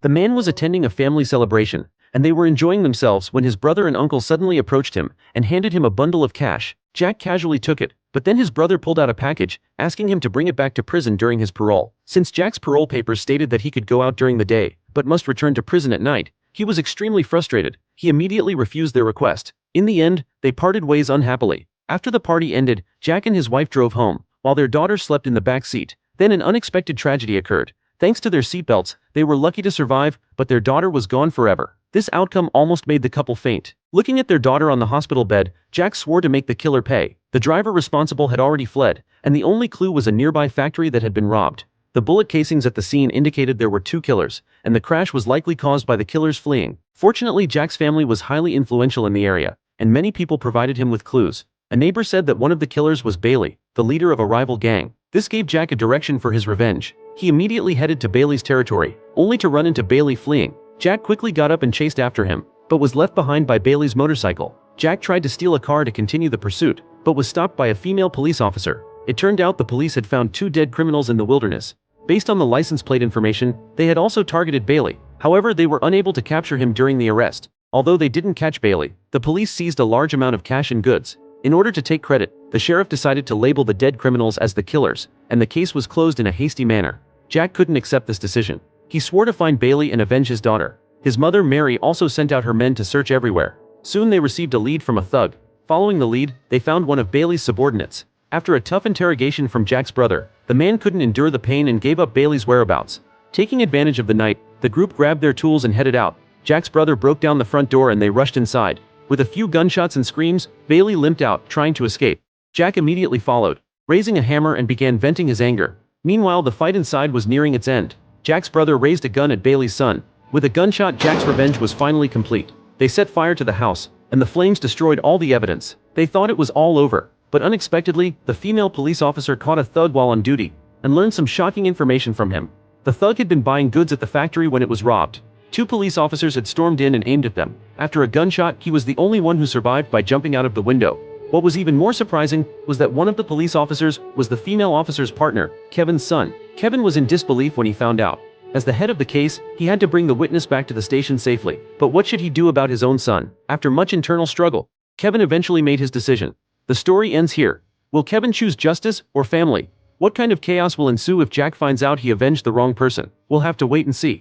The man was attending a family celebration, and they were enjoying themselves when his brother and uncle suddenly approached him and handed him a bundle of cash. Jack casually took it, but then his brother pulled out a package, asking him to bring it back to prison during his parole. Since Jack's parole papers stated that he could go out during the day, but must return to prison at night, he was extremely frustrated. He immediately refused their request. In the end, they parted ways unhappily. After the party ended, Jack and his wife drove home, while their daughter slept in the back seat. Then an unexpected tragedy occurred. Thanks to their seatbelts, they were lucky to survive, but their daughter was gone forever. This outcome almost made the couple faint. Looking at their daughter on the hospital bed, Jack swore to make the killer pay. The driver responsible had already fled, and the only clue was a nearby factory that had been robbed. The bullet casings at the scene indicated there were two killers, and the crash was likely caused by the killers fleeing. Fortunately, Jack's family was highly influential in the area, and many people provided him with clues. A neighbor said that one of the killers was Bailey, the leader of a rival gang. This gave Jack a direction for his revenge. He immediately headed to Bailey's territory, only to run into Bailey fleeing. Jack quickly got up and chased after him, but was left behind by Bailey's motorcycle. Jack tried to steal a car to continue the pursuit, but was stopped by a female police officer. It turned out the police had found two dead criminals in the wilderness. Based on the license plate information, they had also targeted Bailey. However, they were unable to capture him during the arrest. Although they didn't catch Bailey, the police seized a large amount of cash and goods. In order to take credit, the sheriff decided to label the dead criminals as the killers, and the case was closed in a hasty manner. Jack couldn't accept this decision. He swore to find Bailey and avenge his daughter. His mother, Mary, also sent out her men to search everywhere. Soon they received a lead from a thug. Following the lead, they found one of Bailey's subordinates. After a tough interrogation from Jack's brother, the man couldn't endure the pain and gave up Bailey's whereabouts. Taking advantage of the night, the group grabbed their tools and headed out. Jack's brother broke down the front door and they rushed inside. With a few gunshots and screams, Bailey limped out, trying to escape. Jack immediately followed, raising a hammer and began venting his anger. Meanwhile, the fight inside was nearing its end. Jack's brother raised a gun at Bailey's son. With a gunshot, Jack's revenge was finally complete. They set fire to the house, and the flames destroyed all the evidence. They thought it was all over, but unexpectedly, the female police officer caught a thug while on duty, and learned some shocking information from him. The thug had been buying goods at the factory when it was robbed. Two police officers had stormed in and aimed at them. After a gunshot, he was the only one who survived by jumping out of the window. What was even more surprising was that one of the police officers was the female officer's partner, Kevin's son. Kevin was in disbelief when he found out. As the head of the case, he had to bring the witness back to the station safely. But what should he do about his own son? After much internal struggle, Kevin eventually made his decision. The story ends here. Will Kevin choose justice or family? What kind of chaos will ensue if Jack finds out he avenged the wrong person? We'll have to wait and see.